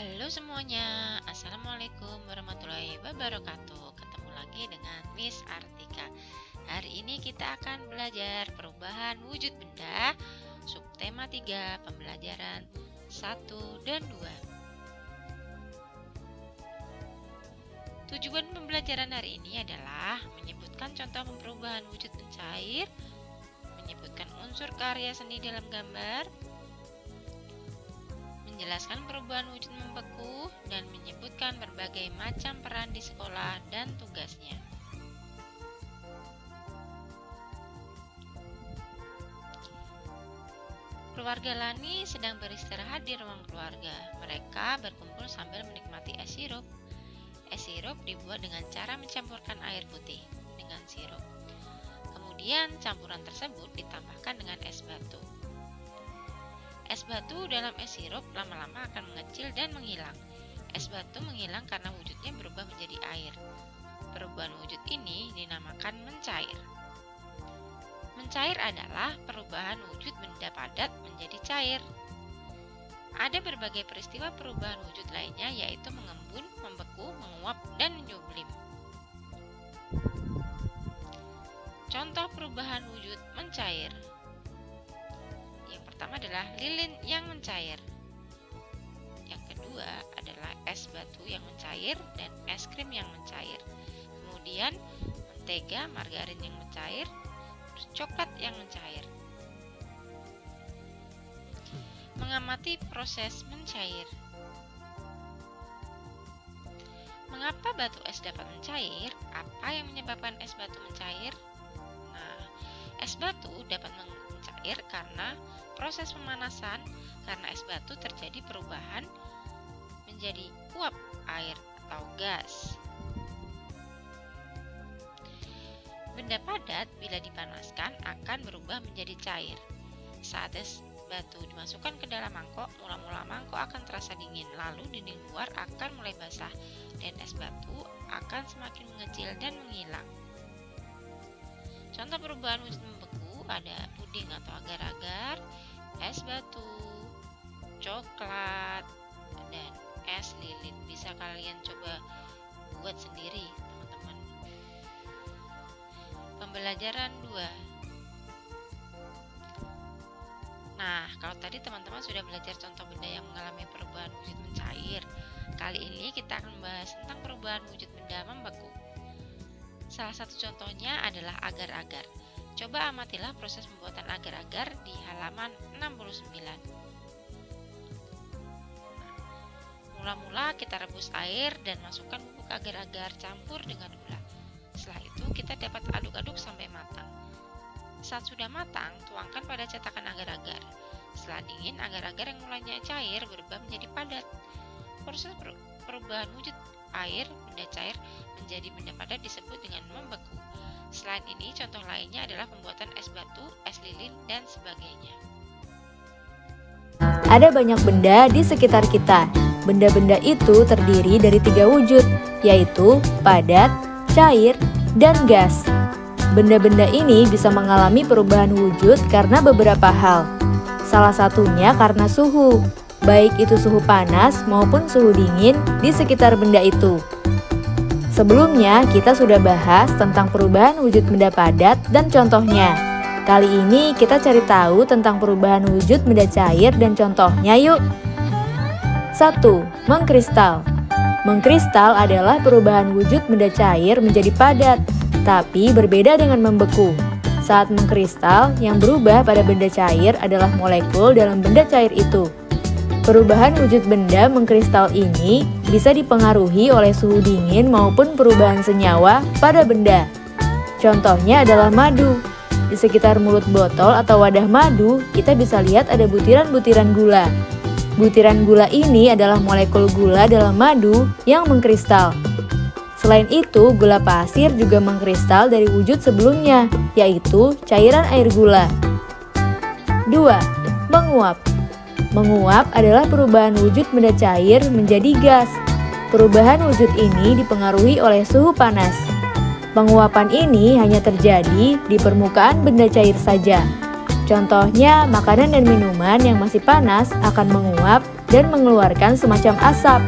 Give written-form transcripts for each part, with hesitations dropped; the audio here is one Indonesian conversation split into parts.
Halo semuanya, Assalamualaikum warahmatullahi wabarakatuh. Ketemu lagi dengan Miss Artika. Hari ini kita akan belajar perubahan wujud benda, subtema 3, pembelajaran 1 dan 2. Tujuan pembelajaran hari ini adalah menyebutkan contoh perubahan wujud mencair, menyebutkan unsur karya seni dalam gambar, menjelaskan perubahan wujud membeku, dan menyebutkan berbagai macam peran di sekolah dan tugasnya. Keluarga Lani sedang beristirahat di ruang keluarga. Mereka berkumpul sambil menikmati es sirup. Es sirup dibuat dengan cara mencampurkan air putih dengan sirup. Kemudian campuran tersebut ditambahkan dengan es batu. Es batu dalam es sirup lama-lama akan mengecil dan menghilang. Es batu menghilang karena wujudnya berubah menjadi air. Perubahan wujud ini dinamakan mencair. Mencair adalah perubahan wujud benda padat menjadi cair. Ada berbagai peristiwa perubahan wujud lainnya, yaitu mengembun, membeku, menguap, dan menyublim. Contoh perubahan wujud mencair. Pertama adalah lilin yang mencair. Yang kedua adalah es batu yang mencair dan es krim yang mencair. Kemudian mentega, margarin yang mencair, terus coklat yang mencair. Mengamati proses mencair. Mengapa batu es dapat mencair? Apa yang menyebabkan es batu mencair? Nah, es batu dapat mencair karena proses pemanasan. Karena es batu terjadi perubahan menjadi uap air atau gas. Benda padat bila dipanaskan akan berubah menjadi cair. Saat es batu dimasukkan ke dalam mangkok, mula-mula mangkok akan terasa dingin, lalu dinding luar akan mulai basah dan es batu akan semakin mengecil dan menghilang. Contoh perubahan wujud membeku ada puding atau agar-agar, es batu, coklat, dan es lilin. Bisa kalian coba buat sendiri, teman-teman. Pembelajaran 2. Nah, kalau tadi teman-teman sudah belajar contoh benda yang mengalami perubahan wujud mencair, kali ini kita akan membahas tentang perubahan wujud benda membeku. Salah satu contohnya adalah agar-agar. Coba amatilah proses pembuatan agar-agar di halaman 69. Mula-mula kita rebus air dan masukkan bubuk agar-agar campur dengan gula. Setelah itu kita dapat aduk-aduk sampai matang. Saat sudah matang, tuangkan pada cetakan agar-agar. Setelah dingin, agar-agar yang mulanya cair berubah menjadi padat. Proses perubahan wujud air, benda cair, menjadi benda padat disebut dengan membeku. Selain ini, contoh lainnya adalah pembuatan es batu, es lilin, dan sebagainya. Ada banyak benda di sekitar kita. Benda-benda itu terdiri dari 3 wujud, yaitu padat, cair, dan gas. Benda-benda ini bisa mengalami perubahan wujud karena beberapa hal. Salah satunya karena suhu, baik itu suhu panas maupun suhu dingin di sekitar benda itu. Sebelumnya kita sudah bahas tentang perubahan wujud benda padat dan contohnya. Kali ini kita cari tahu tentang perubahan wujud benda cair dan contohnya yuk. 1. Mengkristal. Mengkristal adalah perubahan wujud benda cair menjadi padat, tapi berbeda dengan membeku. Saat mengkristal, yang berubah pada benda cair adalah molekul dalam benda cair itu. Perubahan wujud benda mengkristal ini bisa dipengaruhi oleh suhu dingin maupun perubahan senyawa pada benda. Contohnya adalah madu. Di sekitar mulut botol atau wadah madu, kita bisa lihat ada butiran-butiran gula. Butiran gula ini adalah molekul gula dalam madu yang mengkristal. Selain itu, gula pasir juga mengkristal dari wujud sebelumnya, yaitu cairan air gula. 2. Menguap. Menguap adalah perubahan wujud benda cair menjadi gas. Perubahan wujud ini dipengaruhi oleh suhu panas. Penguapan ini hanya terjadi di permukaan benda cair saja. Contohnya, makanan dan minuman yang masih panas akan menguap dan mengeluarkan semacam asap.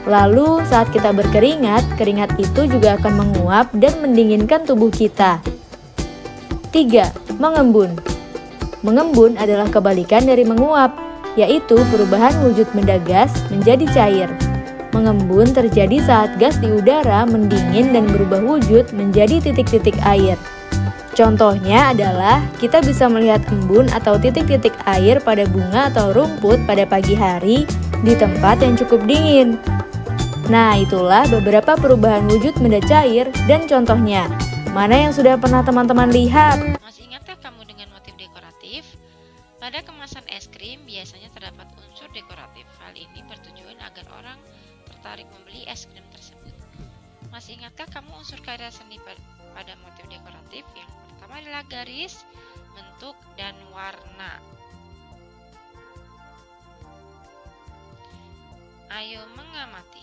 Lalu, saat kita berkeringat, keringat itu juga akan menguap dan mendinginkan tubuh kita. 3. Mengembun. Mengembun adalah kebalikan dari menguap, yaitu perubahan wujud benda gas menjadi cair. Mengembun terjadi saat gas di udara mendingin dan berubah wujud menjadi titik-titik air. Contohnya adalah kita bisa melihat embun atau titik-titik air pada bunga atau rumput pada pagi hari di tempat yang cukup dingin. Nah, itulah beberapa perubahan wujud benda cair dan contohnya. Mana yang sudah pernah teman-teman lihat? Masih ingatkah kamu dengan motif dekoratif? Pada kemasan es krim biasanya terdapat unsur dekoratif. Hal ini bertujuan agar orang tertarik membeli es krim tersebut. Masih ingatkah kamu unsur karya seni pada motif dekoratif? Yang pertama adalah garis, bentuk, dan warna. Ayo mengamati.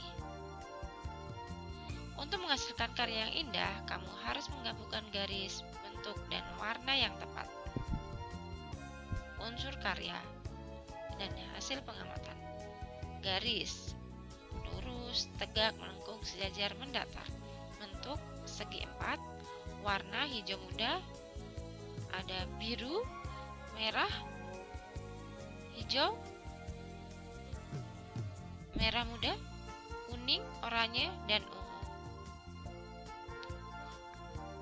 Untuk menghasilkan karya yang indah, kamu harus menggabungkan garis, bentuk, dan warna yang tepat. Unsur karya dan hasil pengamatan. Garis, lurus, tegak, melengkung, sejajar, mendatar. Bentuk, segi empat. Warna hijau muda, ada biru, merah, hijau, merah muda, kuning, oranye, dan ungu.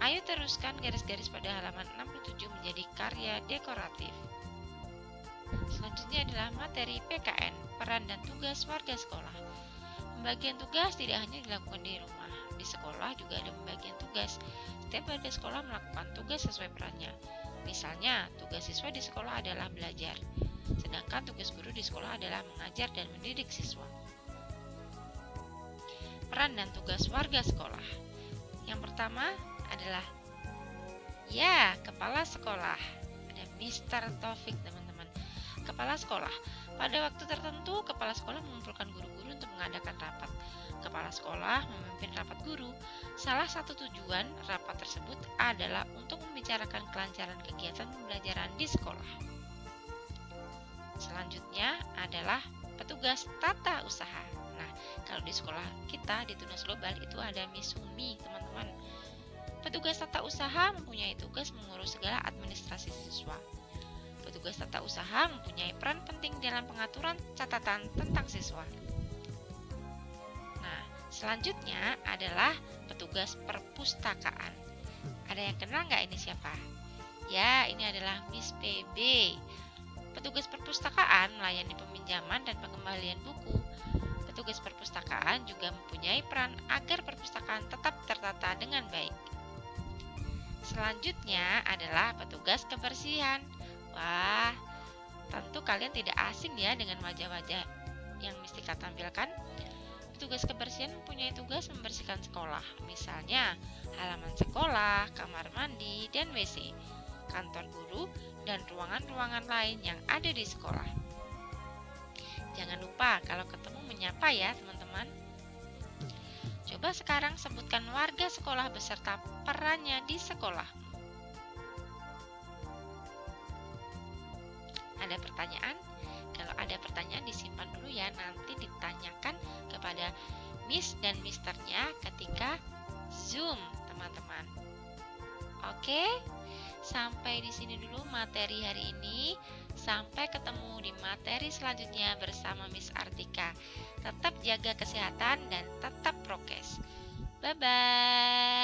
Ayo teruskan garis-garis pada halaman 67 menjadi karya dekoratif. Selanjutnya adalah materi PKN, peran dan tugas warga sekolah. Pembagian tugas tidak hanya dilakukan di rumah, di sekolah juga ada pembagian tugas. Setiap warga sekolah melakukan tugas sesuai perannya. Misalnya, tugas siswa di sekolah adalah belajar, sedangkan tugas guru di sekolah adalah mengajar dan mendidik siswa. Peran dan tugas warga sekolah. Yang pertama adalah kepala sekolah. Ada Mr. Taufik, teman-teman. Kepala sekolah. Pada waktu tertentu, kepala sekolah mengumpulkan guru-guru untuk mengadakan rapat. Kepala sekolah memimpin rapat guru. Salah satu tujuan rapat tersebut adalah untuk membicarakan kelancaran kegiatan pembelajaran di sekolah. Selanjutnya adalah petugas tata usaha. Nah, kalau di sekolah kita di Tunas Global itu ada Misumi, teman-teman. Petugas tata usaha mempunyai tugas mengurus segala administrasi siswa. Petugas tata usaha mempunyai peran penting dalam pengaturan catatan tentang siswa. Nah, selanjutnya adalah petugas perpustakaan. Ada yang kenal nggak ini siapa? Ya, ini adalah Miss PB. Petugas perpustakaan melayani peminjaman dan pengembalian buku. Petugas perpustakaan juga mempunyai peran agar perpustakaan tetap tertata dengan baik. Selanjutnya adalah petugas kebersihan. Wah, tentu kalian tidak asing ya dengan wajah-wajah yang Mistika tampilkan. Petugas kebersihan mempunyai tugas membersihkan sekolah, misalnya halaman sekolah, kamar mandi, dan WC, kantor guru, dan ruangan-ruangan lain yang ada di sekolah. Jangan lupa kalau ketemu menyapa ya teman-teman. Coba sekarang sebutkan warga sekolah beserta perannya di sekolah. Ada pertanyaan? Kalau ada pertanyaan disimpan dulu ya, nanti ditanyakan kepada Miss dan Misternya ketika Zoom, teman-teman. Oke, sampai di sini dulu materi hari ini. Sampai ketemu di materi selanjutnya bersama Miss Artika. Tetap jaga kesehatan dan tetap prokes. Bye-bye.